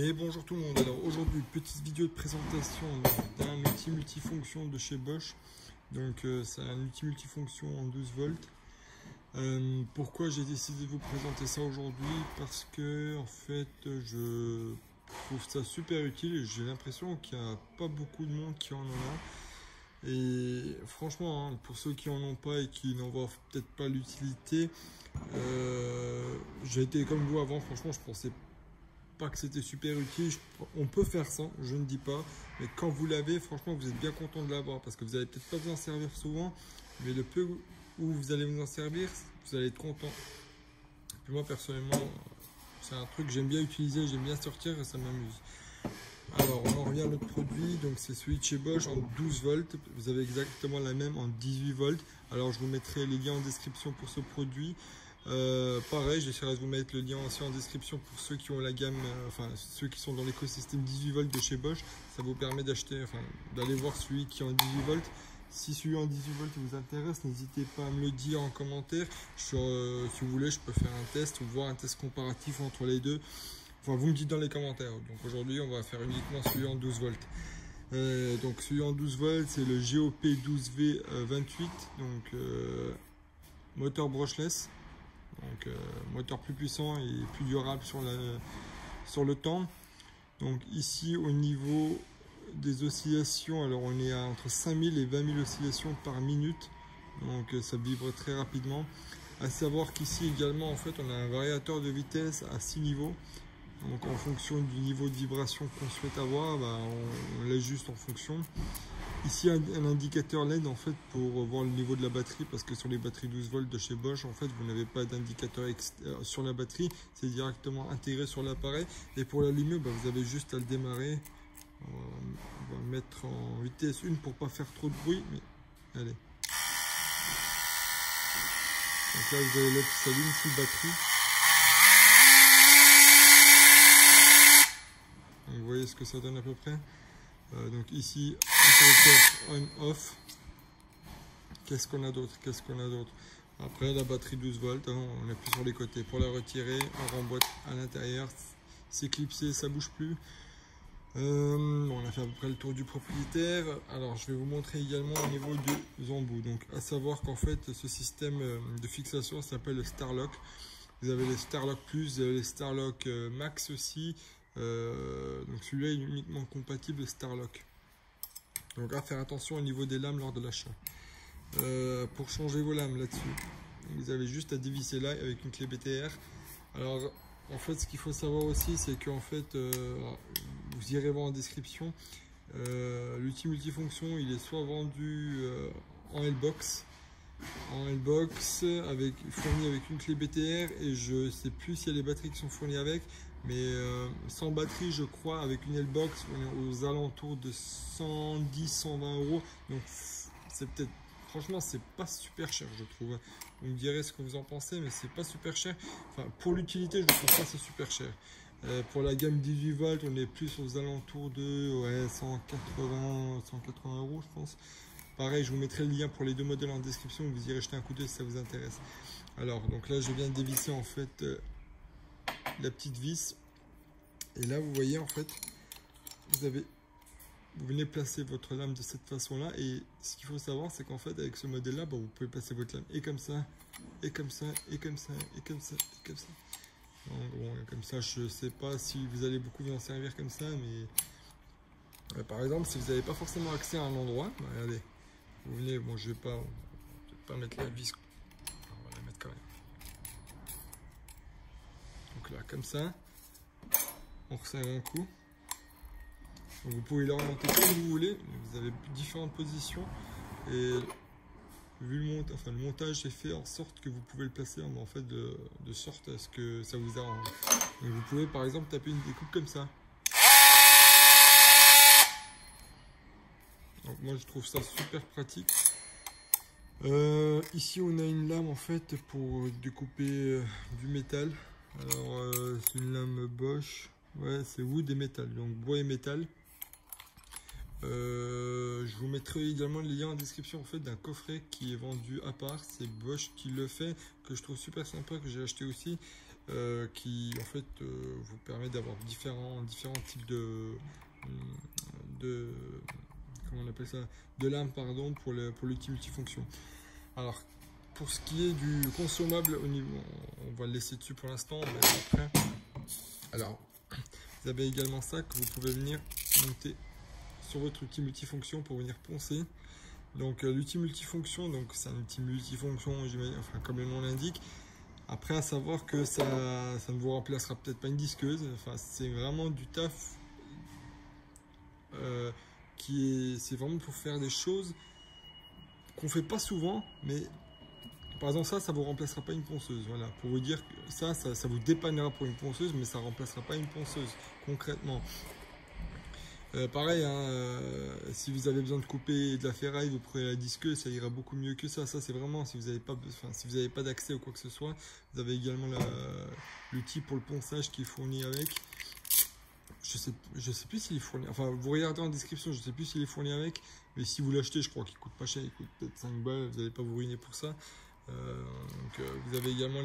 Et bonjour tout le monde. Alors aujourd'hui, petite vidéo de présentation d'un outil multifonction de chez Bosch. Donc c'est un outil multifonction en 12 volts. Pourquoi j'ai décidé de vous présenter ça aujourd'hui? Parce que en fait je trouve ça super utile et j'ai l'impression qu'il n'y a pas beaucoup de monde qui en a. Et franchement, pour ceux qui en ont pas et qui n'en voient peut-être pas l'utilité, j'ai été comme vous avant. Franchement, je pensais pas que c'était super utile. On peut faire ça, je ne dis pas, mais quand vous l'avez, franchement, vous êtes bien content de l'avoir parce que vous allez peut-être pas vous en servir souvent, mais le peu où vous allez vous en servir, vous allez être content. Et puis moi, personnellement, c'est un truc que j'aime bien utiliser, j'aime bien sortir et ça m'amuse. Alors, on en revient à notre produit, donc c'est celui de chez Bosch en 12 volts. Vous avez exactement la même en 18 volts. Alors, je vous mettrai les liens en description pour ce produit. Pareil, j'essaierai de vous mettre le lien aussi en description pour ceux qui ont la gamme, ceux qui sont dans l'écosystème 18 volts de chez Bosch. Ça vous permet d'acheter, d'aller voir celui qui est en 18 volts. Si celui en 18 volts vous intéresse, n'hésitez pas à me le dire en commentaire. Si vous voulez, je peux faire un test ou voir un test comparatif entre les deux. Enfin, vous me dites dans les commentaires. Donc aujourd'hui, on va faire uniquement celui en 12 volts. Donc celui en 12 volts, c'est le GOP 12V28. Donc moteur brushless. Donc moteur plus puissant et plus durable sur le temps. Donc ici au niveau des oscillations, alors on est à entre 5000 et 20 000 oscillations par minute. Donc ça vibre très rapidement. À savoir qu'ici également en fait on a un variateur de vitesse à 6 niveaux. Donc en fonction du niveau de vibration qu'on souhaite avoir, on l'ajuste en fonction. Ici un indicateur LED en fait pour voir le niveau de la batterie, parce que sur les batteries 12 volts de chez Bosch en fait vous n'avez pas d'indicateur sur la batterie, c'est directement intégré sur l'appareil. Et pour l'allumer, vous avez juste à le démarrer. On va mettre en vitesse 1 pour pas faire trop de bruit, mais allez. Donc là vous avez LED qui s'allume, 6 batteries. Donc vous voyez ce que ça donne à peu près. Donc ici on off. Qu'est-ce qu'on a d'autre? Après la batterie 12 volts, on appuie sur les côtés pour la retirer, on remboîte à l'intérieur, c'est clipsé, ça bouge plus. On a fait à peu près le tour du propriétaire. Alors je vais vous montrer également au niveau des embouts. Donc à savoir qu'en fait ce système de fixation s'appelle le Starlock. Vous avez les Starlock Plus, vous avez les Starlock Max aussi. Donc celui-là est uniquement compatible Starlock. Donc à faire attention au niveau des lames lors de l'achat. Pour changer vos lames là-dessus, vous avez juste à dévisser là avec une clé BTR. Alors en fait ce qu'il faut savoir aussi, c'est qu'en fait vous irez voir en description, l'outil multifonction il est soit vendu en L-Box, fourni avec une clé BTR, et je sais plus s'il y a les batteries qui sont fournies avec, mais sans batterie je crois, avec une L-Box on est aux alentours de 110-120 €. Donc c'est peut-être, franchement c'est pas super cher je trouve. Vous me direz ce que vous en pensez, mais c'est pas super cher. Pour l'utilité je trouve pas c'est super cher. Pour la gamme 18 volts on est plus aux alentours de 180 € je pense. Pareil, je vous mettrai le lien pour les deux modèles en description, vous irez jeter un coup d'œil si ça vous intéresse. Alors, donc là, je viens de dévisser en fait la petite vis. Et là, vous voyez en fait, vous venez placer votre lame de cette façon-là. Et ce qu'il faut savoir, c'est qu'en fait, avec ce modèle-là, vous pouvez placer votre lame et comme ça, et comme ça, et comme ça, et comme ça, et comme ça. Donc, bon, comme ça, je sais pas si vous allez beaucoup vous en servir comme ça, mais par exemple, si vous n'avez pas forcément accès à un endroit, regardez. Vous venez, bon je vais pas mettre la vis, on va la mettre quand même. Donc là comme ça, on resserre un coup. Donc vous pouvez l'orienter comme vous voulez, vous avez différentes positions et vu le montage est fait en sorte que vous pouvez le placer en fait de sorte à ce que ça vous arrange. Donc vous pouvez par exemple taper une découpe comme ça. Donc moi je trouve ça super pratique. Ici on a une lame en fait pour découper du métal. Alors c'est une lame Bosch, ouais c'est wood et métal, donc bois et métal. Je vous mettrai également le lien en description en fait d'un coffret qui est vendu à part, c'est Bosch qui le fait, que je trouve super sympa, que j'ai acheté aussi. qui en fait vous permet d'avoir différents types de comment on appelle ça, de lames pardon pour l'outil multifonction. Alors pour ce qui est du consommable au niveau, on va le laisser dessus pour l'instant, mais après, alors vous avez également ça que vous pouvez venir monter sur votre outil multifonction pour venir poncer. Donc l'outil multifonction, donc c'est un outil multifonction, enfin comme le nom l'indique. Après, à savoir que ça ne vous remplacera peut-être pas une disqueuse. Enfin, c'est vraiment du taf c'est vraiment pour faire des choses qu'on fait pas souvent, mais par exemple ça vous remplacera pas une ponceuse. Voilà, pour vous dire que ça vous dépannera pour une ponceuse, mais ça remplacera pas une ponceuse concrètement. Pareil, hein, si vous avez besoin de couper de la ferraille, vous prenez la disqueuse, ça ira beaucoup mieux que ça. Ça c'est vraiment si vous n'avez pas d'accès ou quoi que ce soit. Vous avez également l'outil pour le ponçage qui est fourni avec. Je sais plus s'il est fourni. Enfin, vous regardez en description, je sais plus s'il est fourni avec. Mais si vous l'achetez, je crois qu'il coûte pas cher, il coûte peut-être 5 balles. Vous n'allez pas vous ruiner pour ça. Vous avez également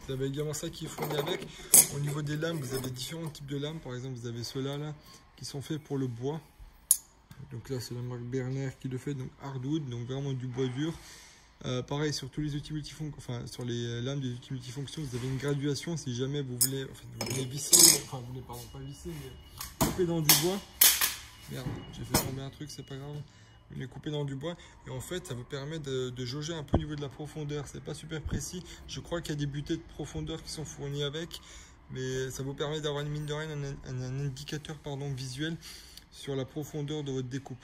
vous avez également ça qui est fourni avec. Au niveau des lames, vous avez différents types de lames. Par exemple, vous avez ceux-là là, qui sont faits pour le bois. Donc là, c'est la marque Berner qui le fait, donc hardwood, donc vraiment du bois dur. Pareil, sur tous les outils multifonctions, enfin sur les lames des outils multifonctions, vous avez une graduation si jamais vous voulez, vous voulez visser, enfin vous voulez pardon pas visser, mais couper dans du bois. Merde, j'ai fait tomber un truc, c'est pas grave. Vous les coupez dans du bois et en fait ça vous permet de jauger un peu au niveau de la profondeur. C'est pas super précis, je crois qu'il y a des butées de profondeur qui sont fournies avec, mais ça vous permet d'avoir une mine de rien un indicateur pardon, visuel sur la profondeur de votre découpe.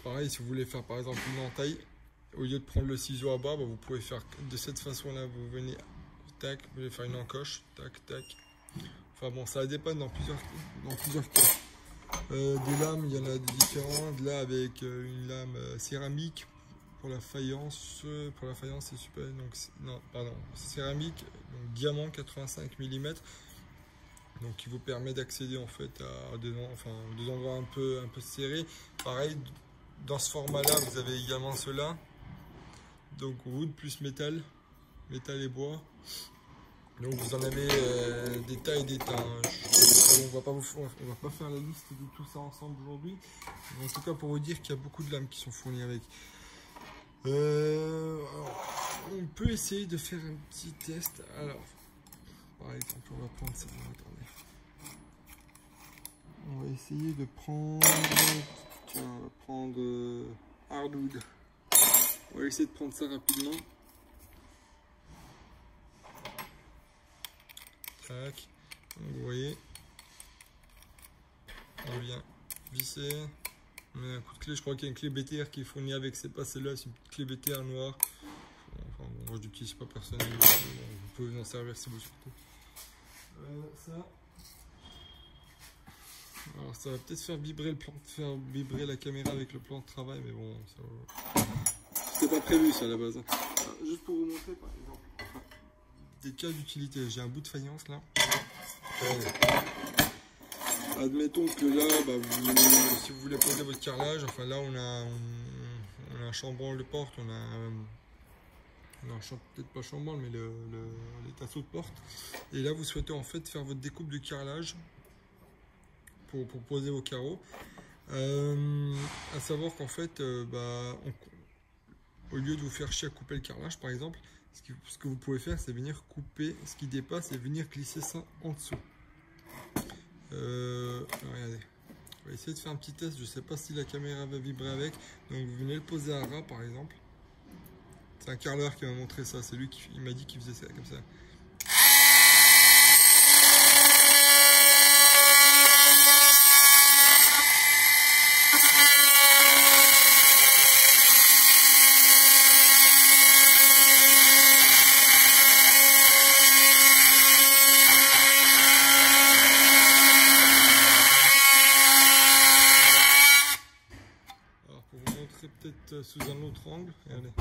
Pareil, si vous voulez faire par exemple une entaille, au lieu de prendre le ciseau à bas, vous pouvez faire de cette façon là, vous venez tac, vous voulez faire une encoche, tac tac. Enfin bon, ça dépend dans plusieurs cas. Des lames, il y en a des différentes. Là avec une lame céramique pour la faïence. C'est super. Donc non, pardon, céramique, donc diamant 85 mm. Donc qui vous permet d'accéder en fait à des endroits un peu serrés. Pareil, dans ce format là, vous avez également cela. Donc wood plus métal et bois. Donc vous en avez des tas et des tas. On va pas faire la liste de tout ça ensemble aujourd'hui. En tout cas pour vous dire qu'il y a beaucoup de lames qui sont fournies avec. On peut essayer de faire un petit test. Alors, par exemple, on va prendre ça. Attendez. On va essayer de prendre. Tiens, on va prendre hardwood. On va essayer de prendre ça rapidement. Tac. Donc, vous voyez. On vient visser. On met un coup de clé. Je crois qu'il y a une clé BTR qui est fournie avec. C'est pas celle-là, c'est une petite clé BTR noire. Enfin, bon, moi je l'utilise pas personnellement. Vous pouvez vous en servir si vous souhaitez. Ça. Alors ça va peut-être faire vibrer la caméra avec le plan de travail, mais bon, c'était pas prévu ça à la base. Alors, juste pour vous montrer par exemple des cas d'utilité, j'ai un bout de faïence là. Admettons que là, si vous voulez poser votre carrelage, enfin là on a un chambranle de porte, on a peut-être pas chambranle mais les tasseaux de porte. Et là vous souhaitez en fait faire votre découpe de carrelage pour poser vos carreaux. À savoir qu'en fait, au lieu de vous faire chier à couper le carrelage par exemple, ce que vous pouvez faire c'est venir couper ce qui dépasse et venir glisser ça en dessous. Regardez, on va essayer de faire un petit test. Je sais pas si la caméra va vibrer avec, donc vous venez le poser à ras par exemple. C'est un carreleur qui m'a montré ça, c'est lui qui m'a dit qu'il faisait ça comme ça. Peut-être sous un autre angle. Regardez.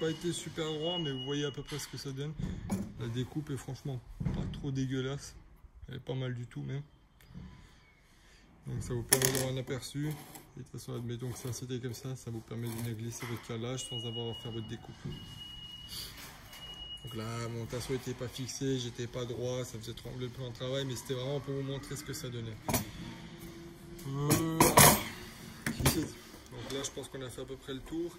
pas été super droit, mais vous voyez à peu près ce que ça donne. La découpe est franchement pas trop dégueulasse. Elle est pas mal du tout même. Donc ça vous permet d'avoir un aperçu. Et de toute façon, admettons que ça c'était comme ça vous permet de venir glisser votre carrelage sans avoir à faire votre découpe. Donc là, mon tasseau n'était pas fixé, j'étais pas droit, ça faisait trembler le plan de travail, mais c'était vraiment pour vous montrer ce que ça donnait. Donc là, je pense qu'on a fait à peu près le tour.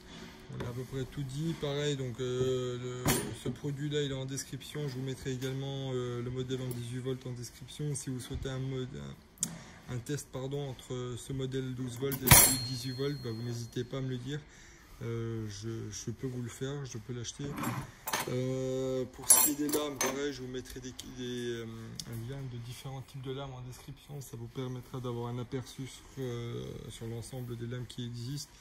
On a à peu près tout dit. Pareil, donc ce produit-là, il est en description. Je vous mettrai également le modèle en 18 volts en description. Si vous souhaitez un test entre ce modèle 12 volts et celui 18 volts, bah, vous n'hésitez pas à me le dire. Je peux vous le faire, je peux l'acheter. Pour ce qui est des lames, pareil, je vous mettrai un lien de différents types de lames en description. Ça vous permettra d'avoir un aperçu sur l'ensemble des lames qui existent.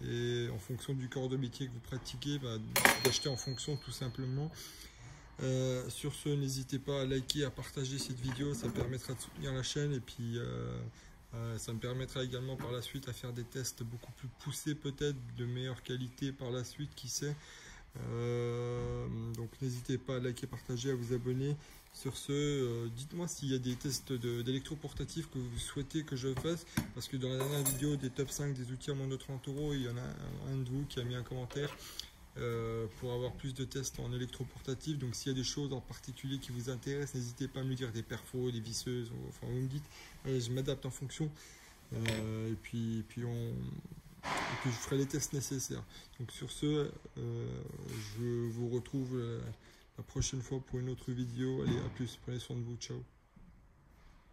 Et en fonction du corps de métier que vous pratiquez, bah, d'acheter en fonction tout simplement. Sur ce, n'hésitez pas à liker, à partager cette vidéo, ça permettra de soutenir la chaîne et puis ça me permettra également par la suite à faire des tests beaucoup plus poussés, peut-être de meilleure qualité par la suite, qui sait. Donc n'hésitez pas à liker, partager, à vous abonner. Sur ce, dites-moi s'il y a des tests d'électroportatifs que vous souhaitez que je fasse, parce que dans la dernière vidéo des top 5 des outils à moins de 30 €, il y en a un de vous qui a mis un commentaire pour avoir plus de tests en électroportatif. Donc s'il y a des choses en particulier qui vous intéressent, n'hésitez pas à me le dire, des perfos, des visseuses, enfin vous me dites, je m'adapte en fonction. Et puis je ferai les tests nécessaires. Donc sur ce, je vous retrouve la prochaine fois pour une autre vidéo. Allez, à plus, prenez soin de vous, ciao.